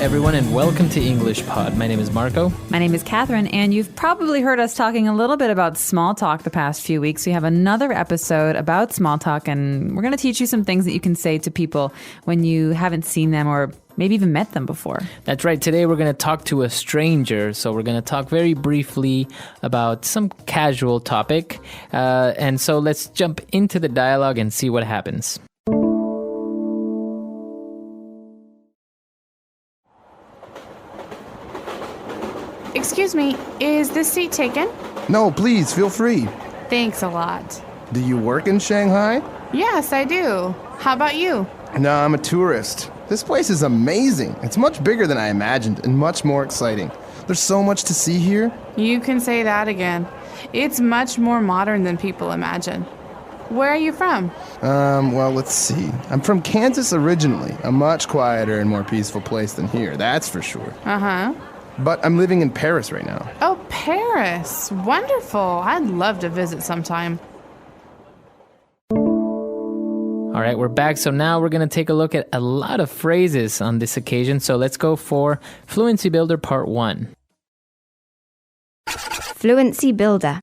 everyone, and welcome to English Pod. My name is Marco. My name is Catherine, and you've probably heard us talking a little bit about small talk the past few weeks. We have another episode about small talk, and we're going to teach you some things that you can say to people when you haven't seen them or maybe even met them before. That's right. Today we're going to talk to a stranger. So we're going to talk very briefly about some casual topic. And so let's jump into the dialogue and see what happens. Excuse me, is this seat taken? No, please, feel free. Thanks a lot. Do you work in Shanghai? Yes, I do. How about you? No, I'm a tourist. This place is amazing. It's much bigger than I imagined and much more exciting. There's so much to see here. You can say that again. It's much more modern than people imagine. Where are you from? Well, let's see. I'm from Kansas originally, a much quieter and more peaceful place than here, that's for sure. Uh-huh. But I'm living in Paris right now. Oh, Paris. Wonderful. I'd love to visit sometime. All right, we're back. So now we're going to take a look at a lot of phrases on this occasion. So let's go for Fluency Builder Part 1. Fluency Builder.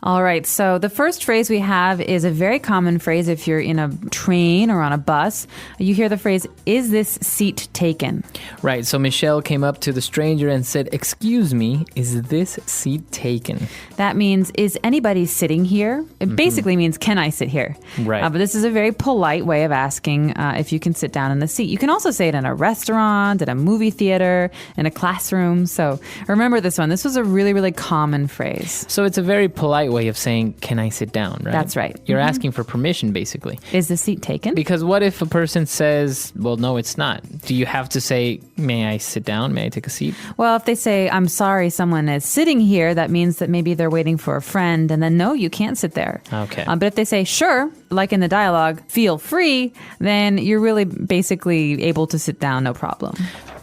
All right, so the first phrase we have is a very common phrase if you're in a train or on a bus. You hear the phrase, is this seat taken? Right, so Michelle came up to the stranger and said, "Excuse me, is this seat taken?" That means, is anybody sitting here? It basically means, can I sit here? Right. But this is a very polite way of asking if you can sit down in the seat. You can also say it in a restaurant, at a movie theater, in a classroom. So remember this one. This was a really, really common phrase. So it's a very polite way of saying, can I sit down, right? That's right. You're asking for permission, basically. Is the seat taken? Because what if a person says, well, no, it's not? Do you have to say, may I sit down? May I take a seat? Well, if they say, I'm sorry, someone is sitting here, that means that maybe they're waiting for a friend, and then no, you can't sit there. Okay. But if they say, sure, like in the dialogue, feel free, then you're really basically able to sit down, no problem.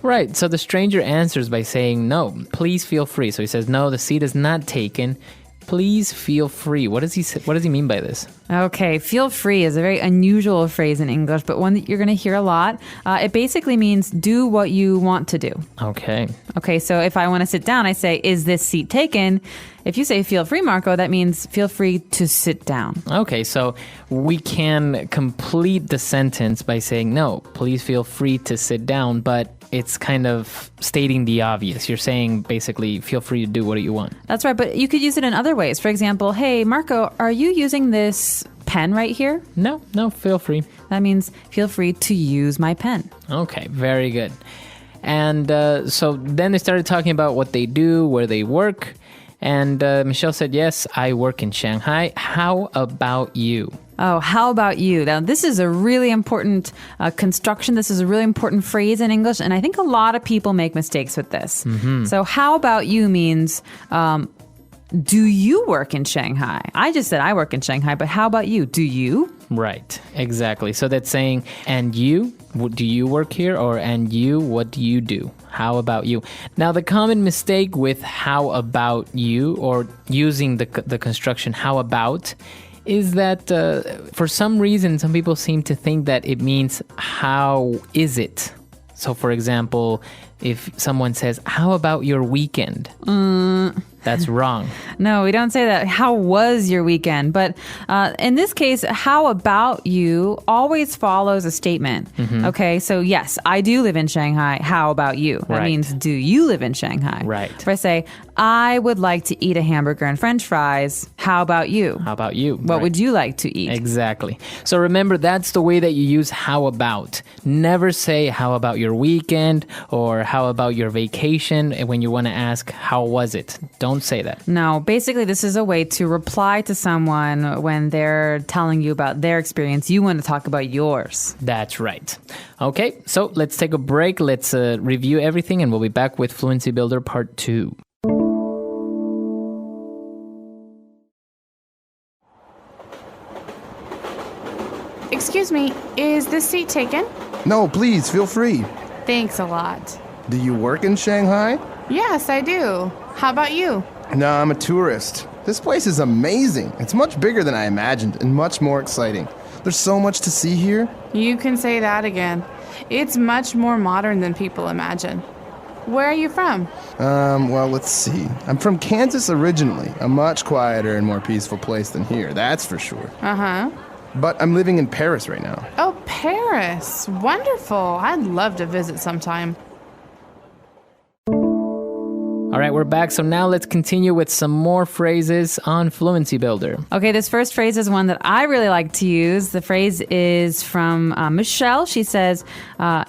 Right. So the stranger answers by saying, no, please feel free. So he says, no, the seat is not taken. Please feel free. What does he mean by this? Okay, feel free is a very unusual phrase in English, but one that you're going to hear a lot. It basically means do what you want to do. Okay. Okay, so if I want to sit down, I say, is this seat taken? If you say feel free, Marco, that means feel free to sit down. Okay, so we can complete the sentence by saying, no, please feel free to sit down, but it's kind of stating the obvious. You're saying basically feel free to do what you want. That's right, but you could use it in other ways. For example, hey, Marco, are you using this pen right here? No, feel free. That means feel free to use my pen. Okay, very good. And so then they started talking about what they do, where they work. And Michelle said, yes, I work in Shanghai. How about you? Oh, how about you? Now, this is a really important construction. This is a really important phrase in English, and I think a lot of people make mistakes with this. Mm-hmm. So how about you means, do you work in Shanghai? I just said I work in Shanghai, but how about you? Do you? Right, exactly. So that's saying, and you, do you work here? Or, and you, what do you do? How about you? Now, the common mistake with how about you, or using the construction how about, is that for some reason, some people seem to think that it means how is it? So, for example, if someone says, how about your weekend? That's wrong. No, we don't say that. How was your weekend? But in this case, how about you always follows a statement. Mm-hmm. Okay, so yes, I do live in Shanghai. How about you? That means, do you live in Shanghai? Right. If I say, I would like to eat a hamburger and french fries, how about you? How about you? What would you like to eat? Exactly. So remember, that's the way that you use how about. Never say how about your weekend or how about your vacation when you want to ask how was it. Don't say that. No, basically this is a way to reply to someone when they're telling you about their experience. You want to talk about yours. That's right. Okay, so let's take a break. Let's review everything and we'll be back with Fluency Builder Part 2. Excuse me, is this seat taken? No, please, feel free. Thanks a lot. Do you work in Shanghai? Yes, I do. How about you? No, I'm a tourist. This place is amazing. It's much bigger than I imagined and much more exciting. There's so much to see here. You can say that again. It's much more modern than people imagine. Where are you from? Well, let's see. I'm from Kansas originally, a much quieter and more peaceful place than here, that's for sure. Uh-huh. But I'm living in Paris right now. Oh, Paris. Wonderful. I'd love to visit sometime. All right, we're back. So now let's continue with some more phrases on Fluency Builder. Okay, this first phrase is one that I really like to use. The phrase is from Michelle. She says,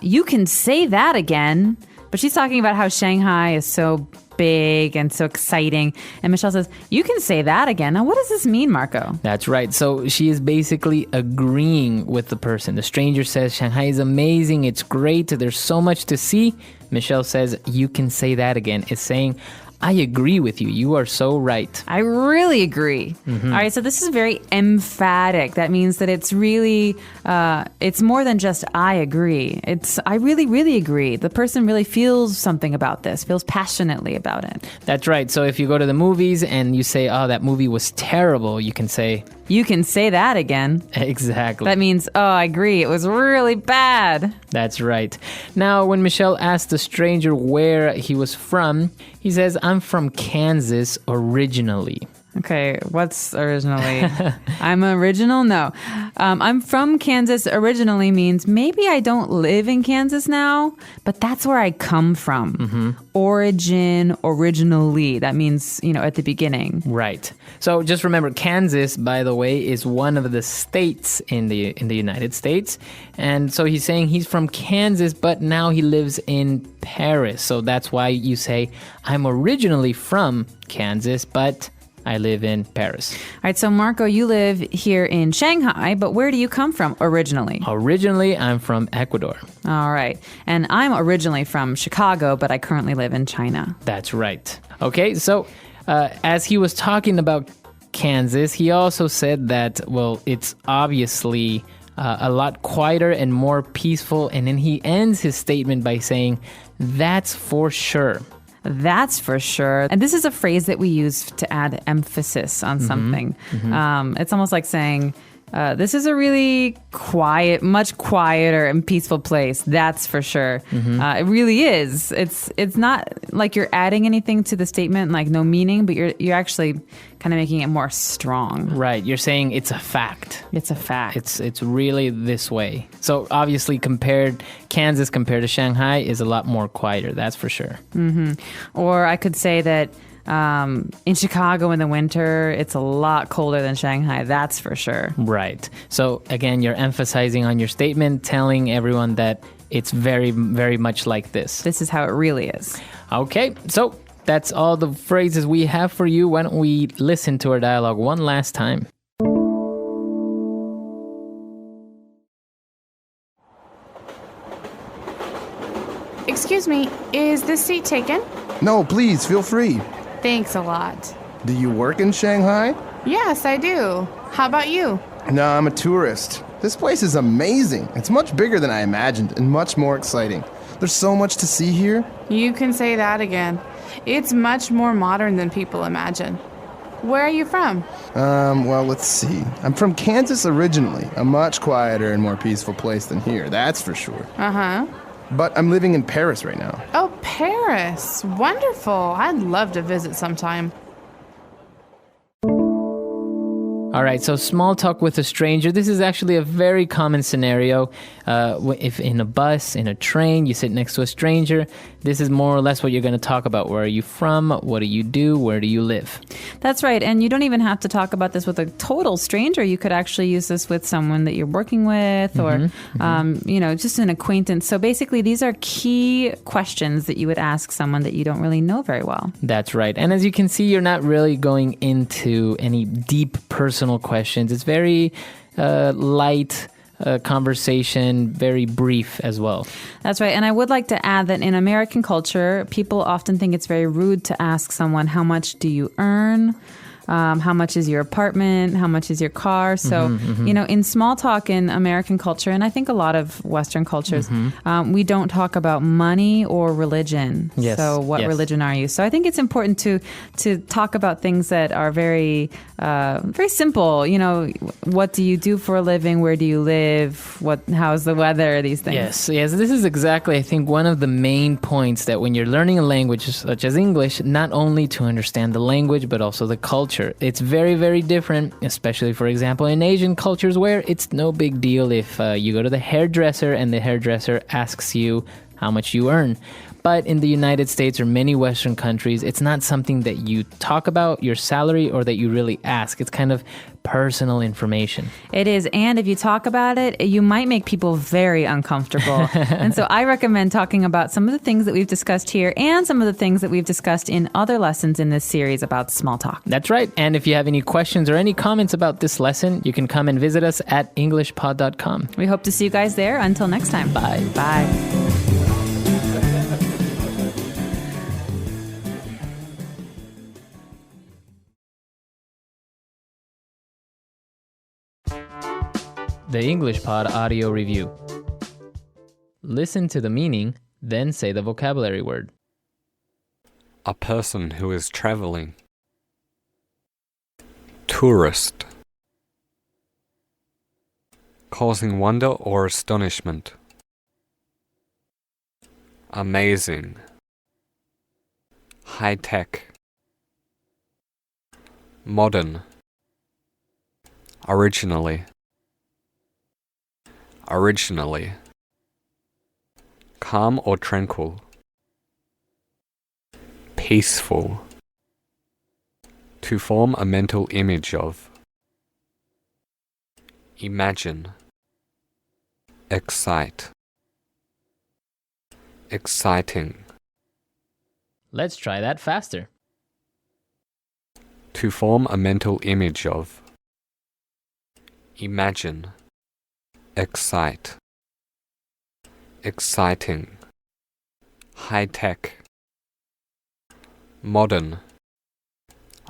you can say that again. But she's talking about how Shanghai is so big and so exciting. And Michelle says, you can say that again. Now, what does this mean, Marco? That's right. So she is basically agreeing with the person. The stranger says, Shanghai is amazing. It's great. There's so much to see. Michelle says, you can say that again. It's saying, I agree with you. You are so right. I really agree. All right, so this is very emphatic. That means that it's really, it's more than just I agree. It's I really, really agree. The person really feels something about this, feels passionately about it. That's right. So if you go to the movies and you say, oh, that movie was terrible, you can say, you can say that again. Exactly. That means, oh, I agree. It was really bad. That's right. Now, when Michelle asked the stranger where he was from, he says, I'm from Kansas originally. Okay, what's originally? I'm original? No. I'm from Kansas originally means maybe I don't live in Kansas now, but that's where I come from. Origin, originally. That means, at the beginning. Right. So just remember, Kansas, by the way, is one of the states in the United States. And so he's saying he's from Kansas, but now he lives in Paris. So that's why you say, I'm originally from Kansas, but I live in Paris. All right, so Marco, you live here in Shanghai, but where do you come from originally? Originally, I'm from Ecuador. All right. And I'm originally from Chicago, but I currently live in China. That's right. Okay, so as he was talking about Kansas, he also said that, well, it's obviously a lot quieter and more peaceful. And then he ends his statement by saying, that's for sure. That's for sure. And this is a phrase that we use to add emphasis on something. It's almost like saying, this is a really quiet, much quieter and peaceful place. That's for sure. It really is. It's not like you're adding anything to the statement, like no meaning, but you're actually kind of making it more strong. Right. You're saying it's a fact. It's a fact. It's really this way. So obviously Kansas compared to Shanghai is a lot more quieter. That's for sure. Or I could say that in Chicago in the winter, it's a lot colder than Shanghai. That's for sure. Right. So again, you're emphasizing on your statement, telling everyone that it's very, very much like this. This is how it really is. Okay. So that's all the phrases we have for you. Why don't we listen to our dialogue one last time? Excuse me, is this seat taken? No, please, feel free. Thanks a lot. Do you work in Shanghai? Yes, I do. How about you? No, I'm a tourist. This place is amazing. It's much bigger than I imagined and much more exciting. There's so much to see here. You can say that again. It's much more modern than people imagine. Where are you from? Well, let's see. I'm from Kansas originally, a much quieter and more peaceful place than here, that's for sure. Uh-huh. But I'm living in Paris right now. Oh, Paris. Wonderful. I'd love to visit sometime. All right, so small talk with a stranger. This is actually a very common scenario. If in a bus, in a train, you sit next to a stranger, this is more or less what you're going to talk about. Where are you from? What do you do? Where do you live? That's right. And you don't even have to talk about this with a total stranger. You could actually use this with someone that you're working with or, just an acquaintance. So basically, these are key questions that you would ask someone that you don't really know very well. That's right. And as you can see, you're not really going into any deep personal questions. It's very light conversation, very brief as well. That's right. And I would like to add that in American culture, people often think it's very rude to ask someone, how much do you earn? how much is your apartment, how much is your car. So, in small talk in American culture, and I think a lot of Western cultures, we don't talk about money or religion. Yes, So what yes. religion are you? So I think it's important to talk about things that are very simple. What do you do for a living? Where do you live? How's the weather? These things. Yes. This is exactly, I think, one of the main points that when you're learning a language such as English, not only to understand the language, but also the culture. It's very, very different, especially, for example, in Asian cultures where it's no big deal if you go to the hairdresser and the hairdresser asks you how much you earn. But in the United States or many Western countries, it's not something that you talk about, your salary, or that you really ask. It's kind of personal information. It is. And if you talk about it, you might make people very uncomfortable. And so I recommend talking about some of the things that we've discussed here and some of the things that we've discussed in other lessons in this series about small talk. That's right. And if you have any questions or any comments about this lesson, you can come and visit us at englishpod.com. We hope to see you guys there. Until next time. Bye. Bye. The English Pod Audio Review. Listen to the meaning, then say the vocabulary word. A person who is traveling. Tourist. Causing wonder or astonishment. Amazing. High-tech. Modern. Originally. Originally. Calm or tranquil. Peaceful. To form a mental image of. Imagine. Excite. Exciting. Let's try that faster. To form a mental image of. Imagine. Excite. Exciting. High-tech. Modern.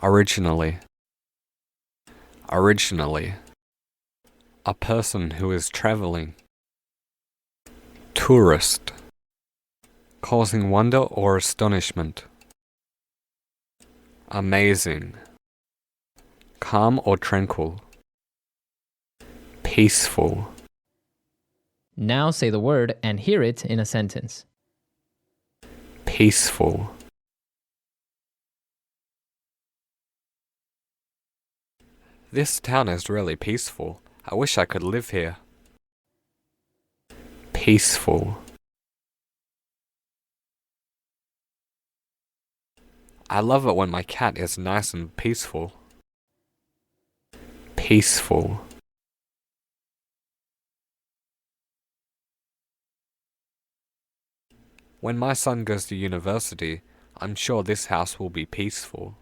Originally. Originally. A person who is traveling. Tourist. Causing wonder or astonishment. Amazing. Calm or tranquil. Peaceful. Now say the word and hear it in a sentence. Peaceful. This town is really peaceful. I wish I could live here. Peaceful. I love it when my cat is nice and peaceful. Peaceful. When my son goes to university, I'm sure this house will be peaceful.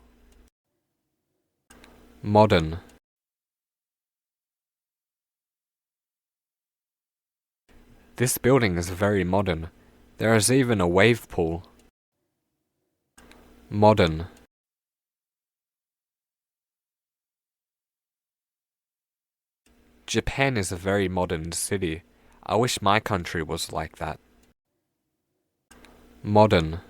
Modern. This building is very modern. There is even a wave pool. Modern. Japan is a very modern city. I wish my country was like that. Modern.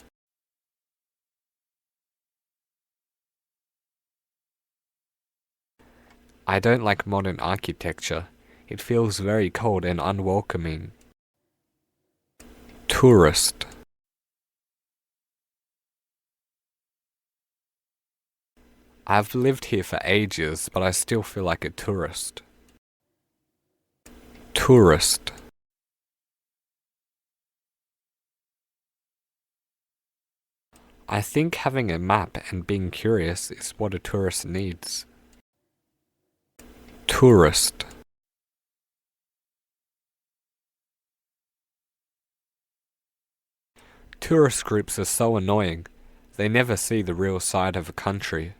I don't like modern architecture. It feels very cold and unwelcoming. Tourist. I've lived here for ages, but I still feel like a tourist. Tourist. I think having a map and being curious is what a tourist needs. Tourist. Tourist groups are so annoying. They never see the real side of a country.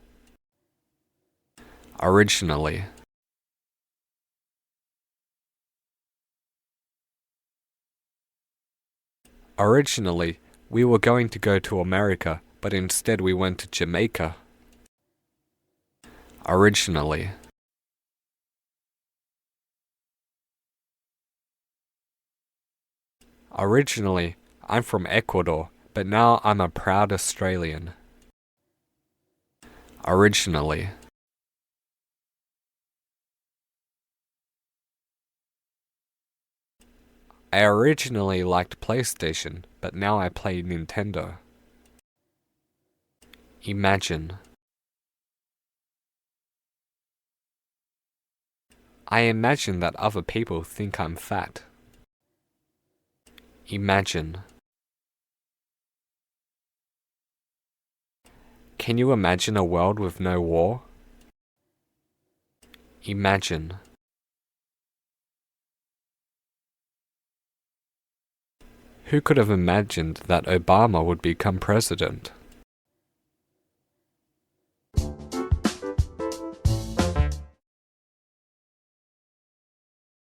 Originally. Originally, we were going to go to America, but instead we went to Jamaica. Originally. Originally, I'm from Ecuador, but now I'm a proud Australian. Originally. I originally liked PlayStation, but now I play Nintendo. Imagine. I imagine that other people think I'm fat. Imagine. Can you imagine a world with no war? Imagine. Who could have imagined that Obama would become president?